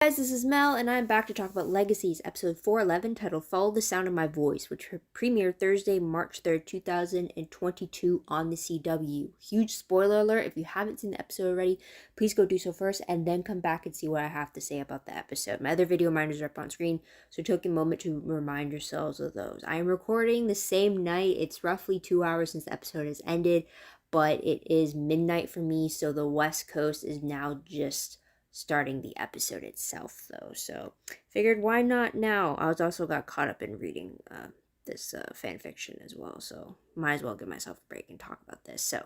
Guys, this is Mel, and I'm back to talk about Legacies, episode 411, titled Follow the Sound of My Voice, which premiered Thursday, March 3rd, 2022 on the CW. Huge spoiler alert, if you haven't seen the episode already, please go do so first, and then come back and see what I have to say about the episode. My other video reminders are up on screen, so take a moment to remind yourselves of those. I am recording the same night. It's roughly 2 hours since the episode has ended, but it is midnight for me, so the West Coast is now just starting the episode itself, though, so figured why not now. I was also got caught up in reading this fan fiction as well, so might as well give myself a break and talk about this. So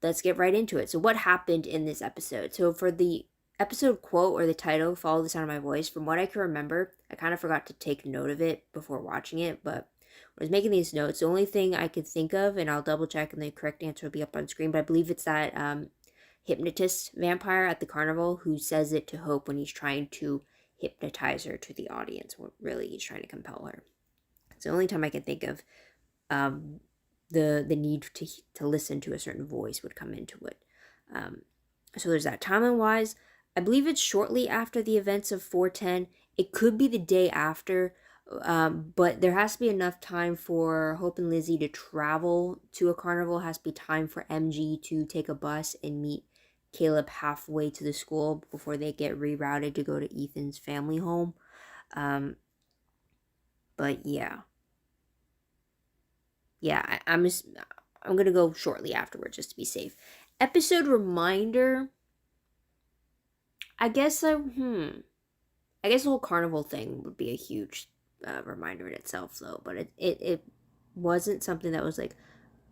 let's get right into it. So what happened in this episode? So for the episode quote, or the title, Follow the Sound of My Voice, from what I can remember, I kind of forgot to take note of it before watching it, but when I was making these notes, the only thing I could think of, and I'll double check and the correct answer will be up on screen, but I believe it's that hypnotist vampire at the carnival who says it to Hope when he's trying to hypnotize her to the audience, when really he's trying to compel her. It's the only time I can think of the need to listen to a certain voice would come into it. So there's that. Timeline wise, I believe it's shortly after the events of 410. It could be the day after, but there has to be enough time for Hope and Lizzie to travel to a carnival. Has to be time for MG to take a bus and meet Caleb halfway to the school before they get rerouted to go to Ethan's family home. But yeah, I'm gonna go shortly afterwards just to be safe. Episode reminder. I guess the whole carnival thing would be a huge reminder in itself, though. But it wasn't something that was like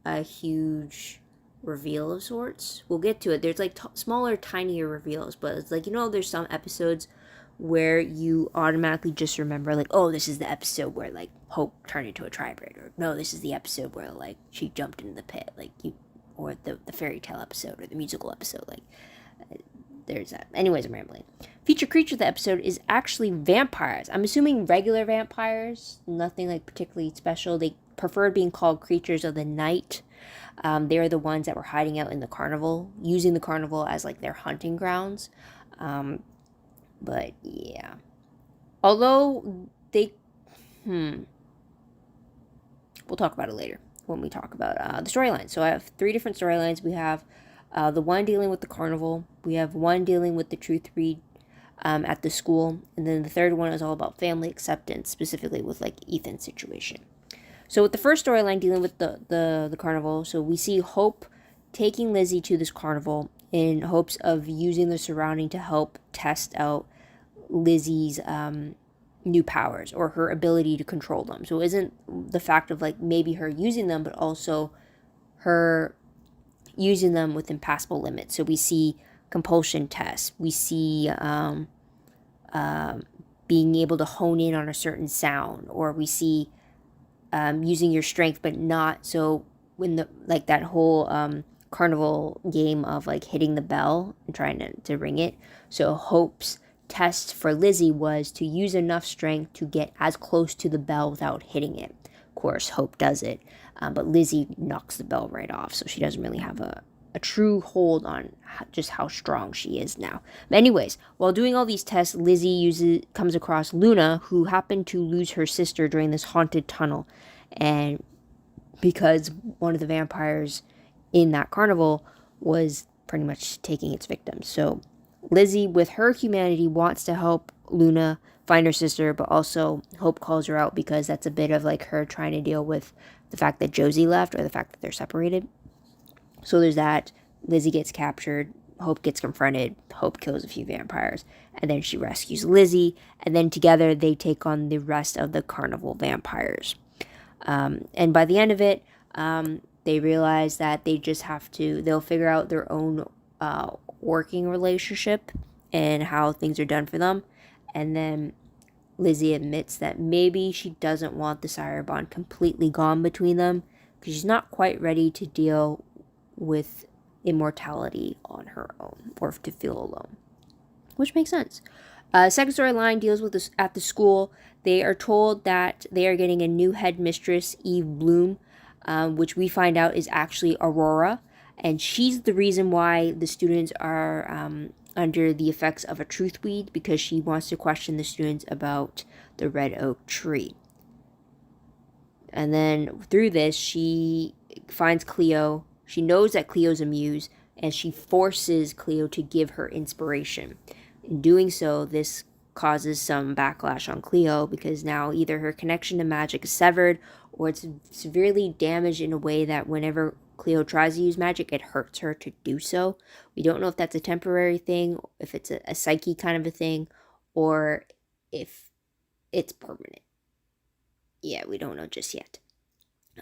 a huge reveal of sorts. We'll get to it. There's like smaller, tinier reveals, but it's like, there's some episodes where you automatically just remember, like, oh, this is the episode where like Hope turned into a tri-braid, or no, this is the episode where like she jumped into the pit, like or the fairy tale episode or the musical episode, like there's that. Anyways, I'm rambling. Feature creature of the episode is actually vampires. I'm assuming regular vampires, nothing like particularly special. They preferred being called creatures of the night. They are the ones that were hiding out in the carnival, using the carnival as like their hunting grounds. But yeah, although they, we'll talk about it later when we talk about the storyline. So I have 3 different storylines. We have the one dealing with the carnival. We have one dealing with the truth read at the school, and then the third one is all about family acceptance, specifically with like Ethan's situation. So with the first storyline dealing with the carnival, so we see Hope taking Lizzie to this carnival in hopes of using the surrounding to help test out Lizzie's new powers, or her ability to control them. So it isn't the fact of like maybe her using them, but also her using them within passable limits. So we see compulsion tests. We see being able to hone in on a certain sound, or we see using your strength, but not so when the like that whole carnival game of like hitting the bell and trying to ring it. So Hope's test for Lizzie was to use enough strength to get as close to the bell without hitting it. Of course, Hope does it, but Lizzie knocks the bell right off, so she doesn't really have a true hold on just how strong she is now. But anyways, while doing all these tests, Lizzie comes across Luna, who happened to lose her sister during this haunted tunnel, and because one of the vampires in that carnival was pretty much taking its victims. So Lizzie, with her humanity, wants to help Luna find her sister, but also Hope calls her out because that's a bit of like her trying to deal with the fact that Josie left, or the fact that they're separated. So there's that. Lizzie gets captured. Hope gets confronted. Hope kills a few vampires. And then she rescues Lizzie. And then together they take on the rest of the carnival vampires. And by the end of it, they realize that they just they'll figure out their own working relationship and how things are done for them. And then Lizzie admits that maybe she doesn't want the sire bond completely gone between them, because she's not quite ready to deal with immortality on her own, or to feel alone, which makes sense. Second storyline deals with this at the school. They are told that they are getting a new headmistress, Eve Bloom, which we find out is actually Aurora, and she's the reason why the students are under the effects of a truth weed because she wants to question the students about the red oak tree. And then through this, she finds Cleo. She knows that Cleo's a muse, and she forces Cleo to give her inspiration. In doing so, this causes some backlash on Cleo because now either her connection to magic is severed or it's severely damaged in a way that whenever Cleo tries to use magic, it hurts her to do so. We don't know if that's a temporary thing, if it's a psyche kind of a thing, or if it's permanent. Yeah, we don't know just yet.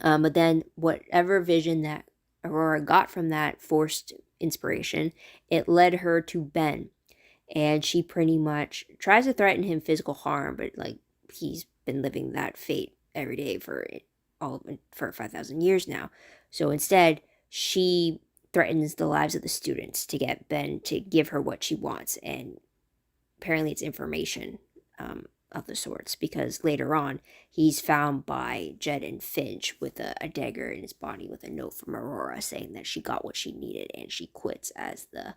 But then whatever vision that Aurora got from that forced inspiration, it led her to Ben. And she pretty much tries to threaten him physical harm, but like he's been living that fate every day for 5,000 years now. So instead, she threatens the lives of the students to get Ben to give her what she wants, and apparently it's information of the sorts, because later on he's found by Jed and Finch with a dagger in his body with a note from Aurora saying that she got what she needed and she quits as the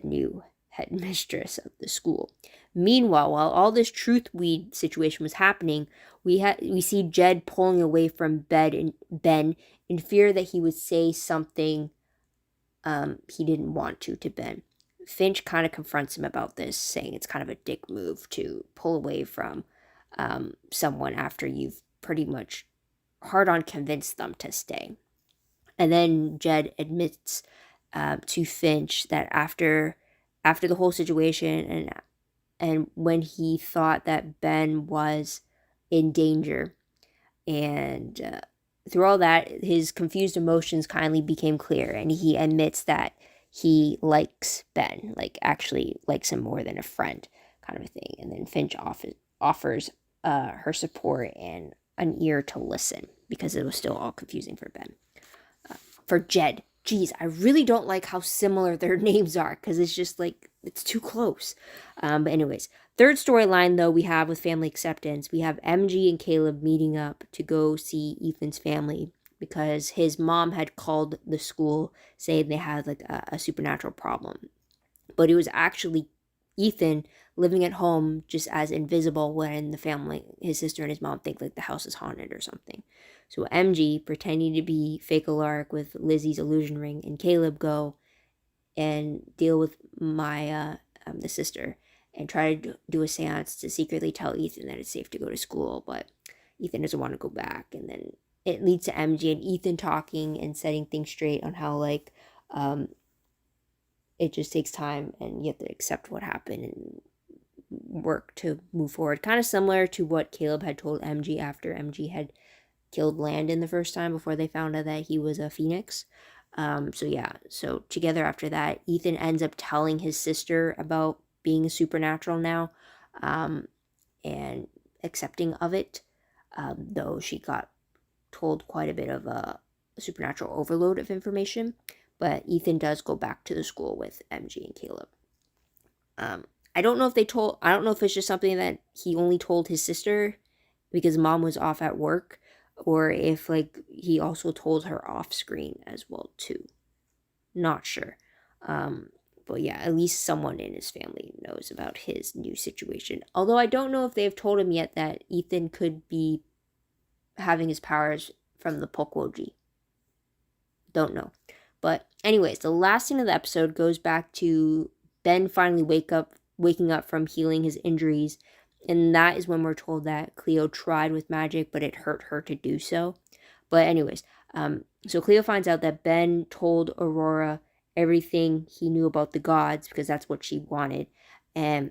new headmistress of the school. Meanwhile, while all this truth weed situation was happening, we see Jed pulling away from Ben in fear that he would say something he didn't want to Ben. Finch kind of confronts him about this, saying it's kind of a dick move to pull away from someone after you've pretty much hard-on convinced them to stay. And then Jed admits to Finch that after the whole situation and when he thought that Ben was in danger, and through all that, his confused emotions kindly became clear, and he admits that he likes Ben, like actually likes him more than a friend, kind of a thing. And then Finch offers her support and an ear to listen, because it was still all confusing for Ben. For Jed, geez, I really don't like how similar their names are, because it's just like, it's too close. But anyways, third storyline though we have with family acceptance, we have MG and Caleb meeting up to go see Ethan's family, because his mom had called the school saying they had like a supernatural problem. But it was actually Ethan living at home just as invisible, when the family, his sister and his mom, think like the house is haunted or something. So MG, pretending to be fake Alaric with Lizzie's illusion ring, and Caleb go and deal with Maya, the sister, and try to do a seance to secretly tell Ethan that it's safe to go to school, but Ethan doesn't want to go back. And then it leads to MG and Ethan talking and setting things straight on how like it just takes time and you have to accept what happened and work to move forward. Kind of similar to what Caleb had told MG after MG had killed Landon the first time before they found out that he was a phoenix. So together after that, Ethan ends up telling his sister about being a supernatural now, and accepting of it, though she got told quite a bit of a supernatural overload of information. But Ethan does go back to the school with MG and Caleb. I don't know if it's just something that he only told his sister because mom was off at work, or if like he also told her off screen as well too. Not sure. But yeah, at least someone in his family knows about his new situation. Although I don't know if they've told him yet that Ethan could be having his powers from the Pokwoji. Don't know. But anyways, the last scene of the episode goes back to Ben finally waking up from healing his injuries. And that is when we're told that Cleo tried with magic, but it hurt her to do so. But anyways, so Cleo finds out that Ben told Aurora everything he knew about the gods, because that's what she wanted. And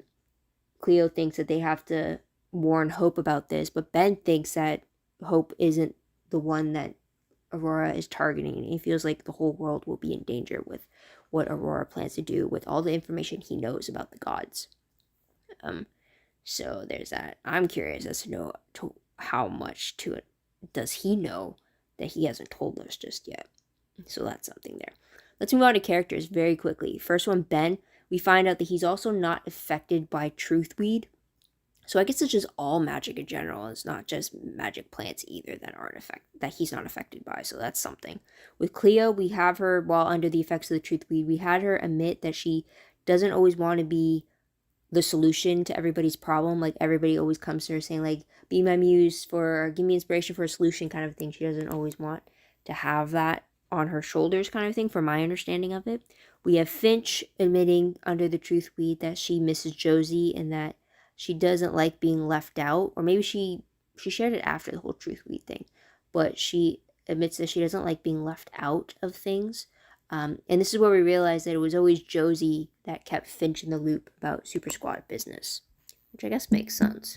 Cleo thinks that they have to warn Hope about this, but Ben thinks that Hope isn't the one that Aurora is targeting. He feels like the whole world will be in danger with what Aurora plans to do with all the information he knows about the gods. So there's that. I'm curious as to know how much to it does he know that he hasn't told us just yet. So that's something there. Let's move on to characters very quickly. First one, Ben. We find out that he's also not affected by Truthweed. So I guess it's just all magic in general. It's not just magic plants either that he's not affected by. So that's something. With Cleo, we have her, while under the effects of the Truthweed, we had her admit that she doesn't always want to be the solution to everybody's problem. Like, everybody always comes to her saying, like, be my muse for, give me inspiration for a solution kind of thing. She doesn't always want to have that on her shoulders kind of thing, from my understanding of it. We have Finch admitting under the truth weed that she misses Josie and that she doesn't like being left out. Or maybe she shared it after the whole truth weed thing. But she admits that she doesn't like being left out of things. And this is where we realize that it was always Josie that kept Finch in the loop about Super Squad business, which I guess makes sense.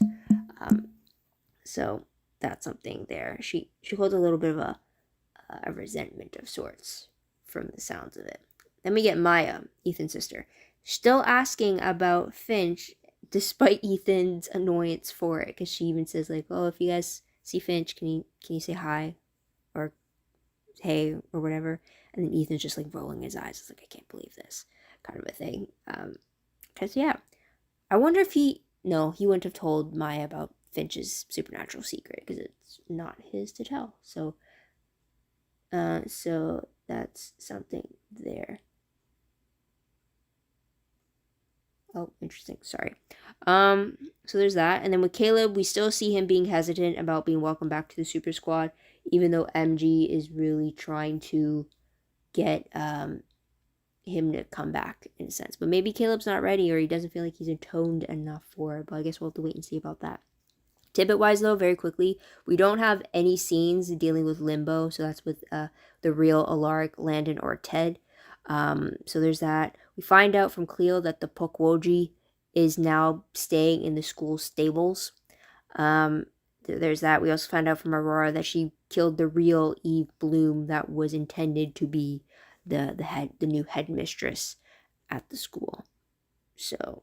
So that's something there. She holds a little bit of a resentment of sorts from the sounds of it. Then we get Maya, Ethan's sister, still asking about Finch despite Ethan's annoyance for it, because she even says, like, oh, if you guys see Finch, can you say hi or hey or whatever. And then Ethan's just like rolling his eyes. It's like, I can't believe this kind of a thing. Because, yeah, I wonder if he wouldn't have told Maya about Finch's supernatural secret, because it's not his to tell. So that's something there. Oh, interesting. Sorry. So there's that. And then with Caleb, we still see him being hesitant about being welcomed back to the Super Squad, even though MG is really trying to get him to come back in a sense. But maybe Caleb's not ready, or he doesn't feel like he's atoned enough for it. But I guess we'll have to wait and see about that. Tidbit wise, though, very quickly, we don't have any scenes dealing with Limbo. So that's with the real Alaric, Landon, or Ted. So there's that. We find out from Cleo that the Pokwoji is now staying in the school stables. There's that. We also find out from Aurora that she killed the real Eve Bloom that was intended to be the new headmistress at the school. So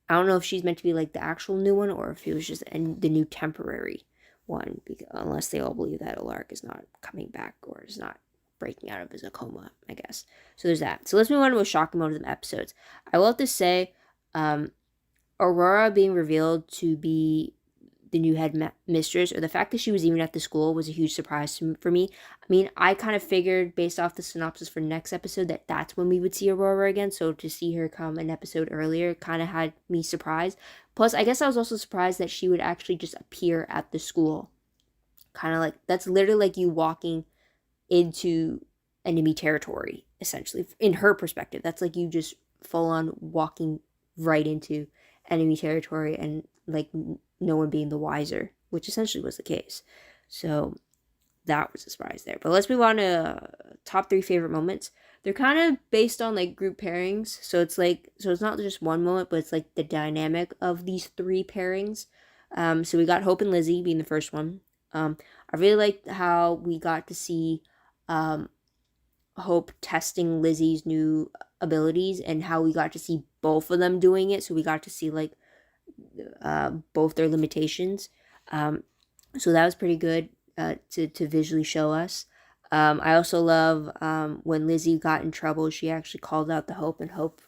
I don't know if she's meant to be like the actual new one, or if it was just the new temporary one, because unless they all believe that Alaric is not coming back or is not breaking out of his coma, I guess. So there's that. So let's move on to a shocking moment of the episodes. I will have to say, Aurora being revealed to be the new headmistress, or the fact that she was even at the school, was a huge surprise for me. I mean, I kind of figured based off the synopsis for next episode that that's when we would see Aurora again. So to see her come an episode earlier kind of had me surprised. Plus, I guess I was also surprised that she would actually just appear at the school. Kind of like, that's literally like you walking into enemy territory, essentially, in her perspective. That's like you just full on walking right into enemy territory, and like no one being the wiser, which essentially was the case. So that was a surprise there. But let's move on to top 3 favorite moments. They're kind of based on like group pairings, so it's not just one moment, but it's like the dynamic of these 3 pairings. So we got Hope and Lizzie being the first one. I really liked how we got to see Hope testing Lizzie's new abilities, and how we got to see both of them doing it. So we got to see like both their limitations. So that was pretty good to visually show us. I also love when Lizzie got in trouble, she actually called out the Hope, and Hope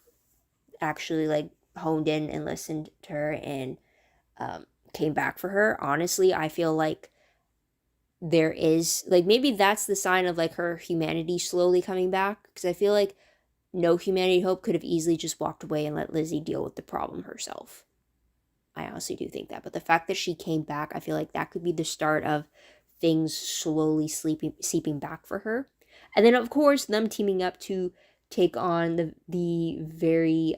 actually like honed in and listened to her and came back for her. Honestly, I feel like there is like, maybe that's the sign of like her humanity slowly coming back, because I feel like no humanity Hope could have easily just walked away and let Lizzie deal with the problem herself. I honestly do think that. But the fact that she came back, I feel like that could be the start of things slowly seeping back for her. And then, of course, them teaming up to take on the very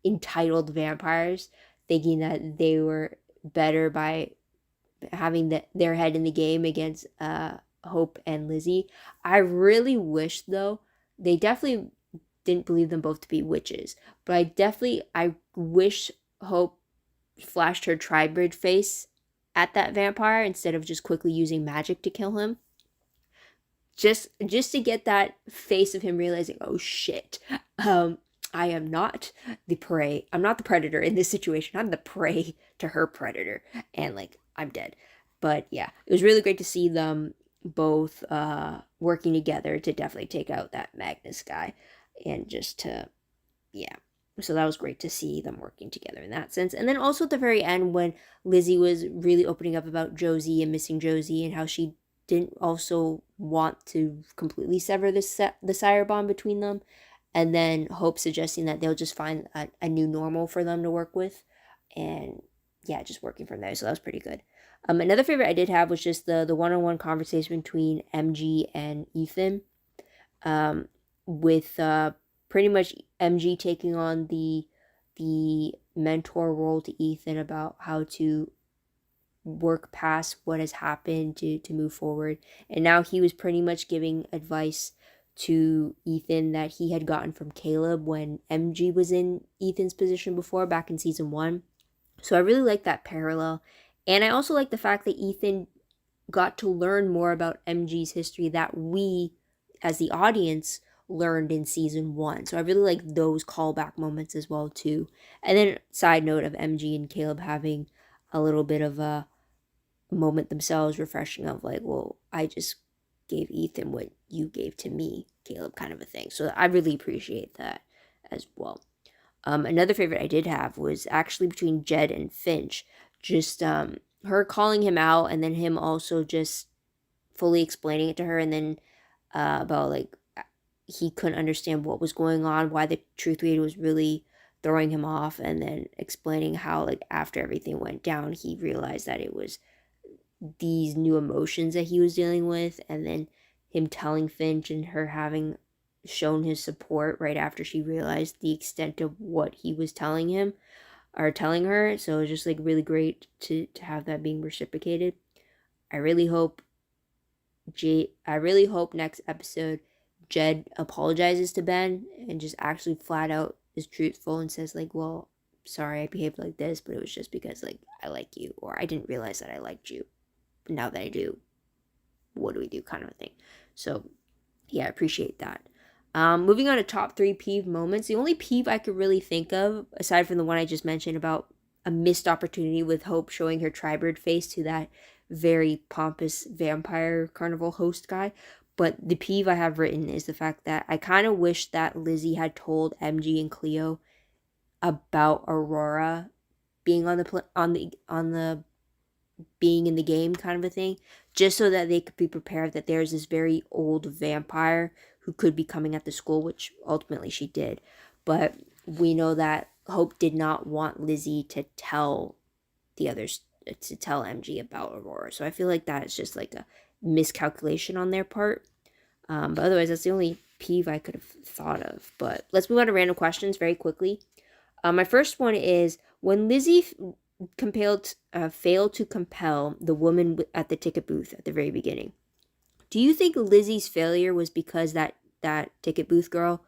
entitled vampires, thinking that they were better by having their head in the game against Hope and Lizzie. I really wish, though, they definitely didn't believe them both to be witches. But I wish Hope flashed her tri-bridge face at that vampire instead of just quickly using magic to kill him. Just to get that face of him realizing, oh shit, I am not the prey. I'm not the predator in this situation. I'm the prey to her predator. And like, I'm dead. But yeah, it was really great to see them both working together to definitely take out that Magnus guy. And just to, yeah. So that was great to see them working together in that sense. And then also at the very end, when Lizzie was really opening up about Josie and missing Josie, and how she didn't also want to completely sever the sire bond between them. and then Hope suggesting that they'll just find a new normal for them to work with, and yeah, just working from there. So that was pretty good. Another favorite I did have was just the one-on-one conversation between MG and Ethan, um, with pretty much MG taking on the mentor role to Ethan about how to work past what has happened to move forward. And now he was pretty much giving advice to Ethan that he had gotten from Caleb when MG was in Ethan's position before, back in season 1. So I really like that parallel. And I also like the fact that Ethan got to learn more about MG's history that we, as the audience, learned in season 1. So I really like those callback moments as well too. And then side note of MG and Caleb having a little bit of a moment themselves, refreshing, of like, well, I just gave Ethan what you gave to me, Caleb, kind of a thing. So I really appreciate that as well. Another favorite I did have was actually between Jed and Finch. Just her calling him out, and then him also just fully explaining it to her, and then about like he couldn't understand what was going on, why the truth reader was really throwing him off, and then explaining how like after everything went down, he realized that it was these new emotions that he was dealing with, and then him telling Finch and her having shown his support right after she realized the extent of what he was telling him or telling her. So it was just like really great to have that being reciprocated. I really hope next episode Jed apologizes to Ben and just actually flat out is truthful and says like, well, sorry I behaved like this, but it was just because like I like you, or I didn't realize that I liked you. Now that I do, what do we do, kind of a thing. So yeah, I appreciate that. Moving on to top 3 peeve moments. The only peeve I could really think of, aside from the one I just mentioned about a missed opportunity with Hope showing her tribird face to that very pompous vampire carnival host guy, but the peeve I have written is the fact that I kind of wish that Lizzie had told MG and Cleo about Aurora being on the being in the game, kind of a thing, just so that they could be prepared that there's this very old vampire who could be coming at the school, which ultimately she did. But we know that Hope did not want Lizzie to tell the others, to tell MG about Aurora. So I feel like that is just like a miscalculation on their part. But otherwise, that's the only peeve I could have thought of. But let's move on to random questions very quickly. My first one is, when Lizzie failed to compel the woman at the ticket booth at the very beginning, do you think Lizzie's failure was because that ticket booth girl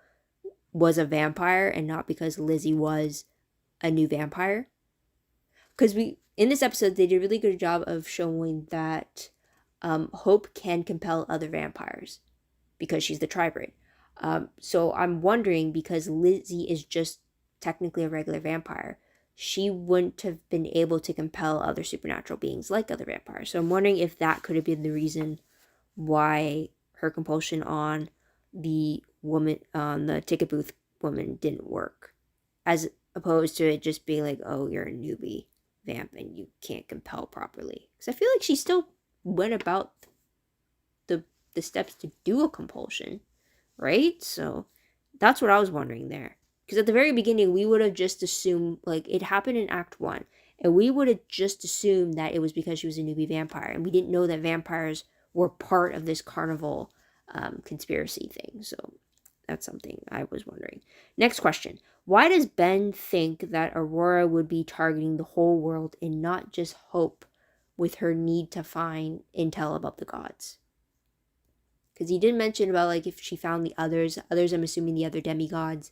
was a vampire and not because Lizzie was a new vampire? Because in this episode they did a really good job of showing that Hope can compel other vampires because she's the tribrid. So I'm wondering, because Lizzie is just technically a regular vampire, she wouldn't have been able to compel other supernatural beings like other vampires. So I'm wondering if that could have been the reason why her compulsion on the woman, on the ticket booth woman, didn't work, as opposed to it just being like, oh, you're a newbie vamp and you can't compel properly. Because I feel like she still went about the steps to do a compulsion, right? So that's what I was wondering there. Because at the very beginning, we would have just assumed, like, it happened in Act 1, and we would have just assumed that it was because she was a newbie vampire, and we didn't know that vampires were part of this carnival conspiracy thing. So that's something I was wondering. Next question. Why does Ben think that Aurora would be targeting the whole world and not just Hope with her need to find intel about the gods? Because he did mention about, like, if she found the others, I'm assuming the other demigods,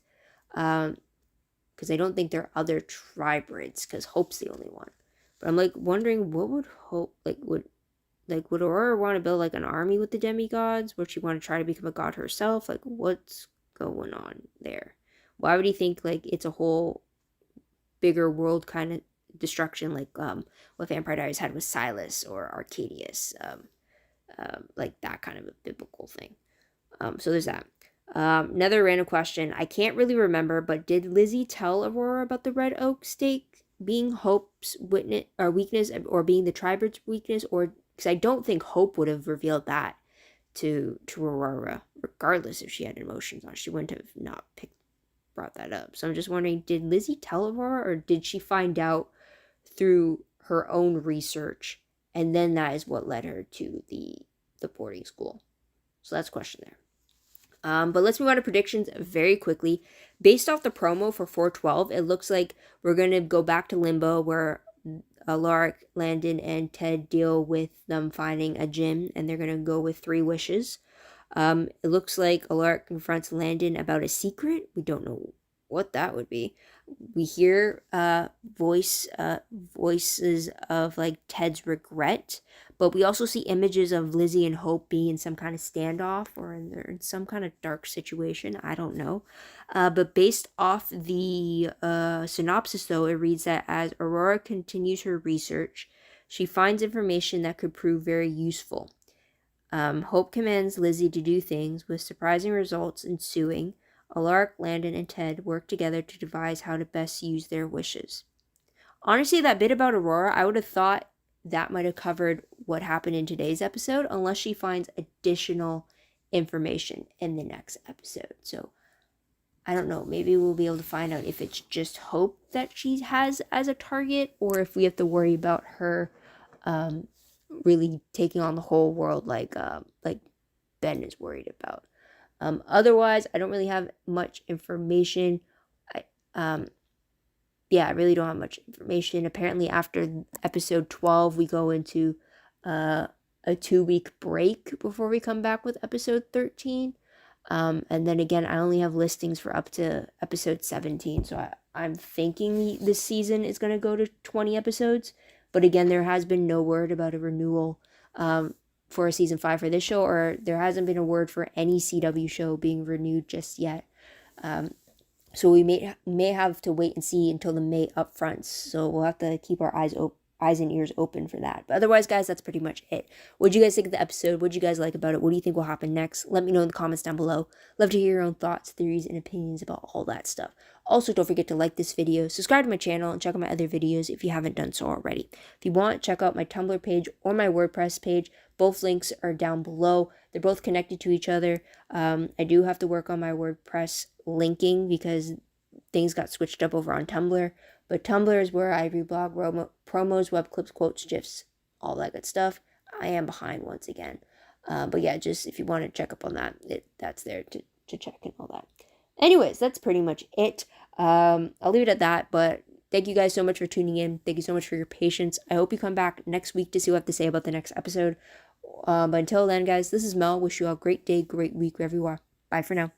because I don't think there are other tribrids, because Hope's the only one. But I'm like wondering, what would Hope, would Aurora want to build like an army with the demigods? Would she want to try to become a god herself? Like, what's going on there? Why would he think like it's a whole bigger world kind of destruction, like what Vampire Diaries had with Silas or Arcadius, like that kind of a biblical thing. So there's that. Another random question. I can't really remember, but did Lizzie tell Aurora about the red oak stake being Hope's weakness, or being the tribrid's weakness? Or, because I don't think Hope would have revealed that to Aurora, regardless if she had emotions on. She wouldn't have not brought that up. So I'm just wondering, did Lizzie tell Aurora, or did she find out through her own research, and then that is what led her to the boarding school? So that's a question there. But let's move on to predictions very quickly. Based off the promo for 412, it looks like we're going to go back to Limbo, where Alaric, Landon, and Ted deal with them finding a gym, and they're going to go with 3 wishes. It looks like Alaric confronts Landon about a secret. We don't know what that would be. We hear voices of like Ted's regret, but we also see images of Lizzie and Hope being in some kind of standoff, or in some kind of dark situation. I don't know. But based off the synopsis, though, it reads that as Aurora continues her research, she finds information that could prove very useful. Hope commands Lizzie to do things, with surprising results ensuing. Alaric, Landon, and Ted work together to devise how to best use their wishes. Honestly, that bit about Aurora, I would have thought that might have covered what happened in today's episode, unless she finds additional information in the next episode. So, I don't know. Maybe we'll be able to find out if it's just Hope that she has as a target, or if we have to worry about her really taking on the whole world like Ben is worried about. Otherwise, I don't really have much information. I really don't have much information. Apparently, after episode 12, we go into a 2-week break before we come back with episode 13. And then again, I only have listings for up to episode 17. So I'm thinking this season is going to go to 20 episodes. But again, there has been no word about a renewal for a season 5 for this show, or there hasn't been a word for any CW show being renewed just yet. So we may have to wait and see until the May upfronts. So we'll have to keep our eyes and ears open for that. But otherwise, guys, that's pretty much it. What did you guys think of the episode? What did you guys like about it? What do you think will happen next? Let me know in the comments down below. Love to hear your own thoughts, theories, and opinions about all that stuff. Also, don't forget to like this video, subscribe to my channel, and check out my other videos if you haven't done so already. If you want, check out my Tumblr page or my WordPress page. Both links are down below. They're both connected to each other. I do have to work on my WordPress linking because things got switched up over on Tumblr. But Tumblr is where I reblog promos, web clips, quotes, GIFs, all that good stuff. I am behind once again. But yeah, just if you want to check up on that, that's there to check and all that. Anyways, that's pretty much it. I'll leave it at that, but thank you guys so much for tuning in. Thank you so much for your patience. I hope you come back next week to see what I have to say about the next episode. But until then, guys, this is Mel. Wish you all a great day, great week, wherever you are. Bye for now.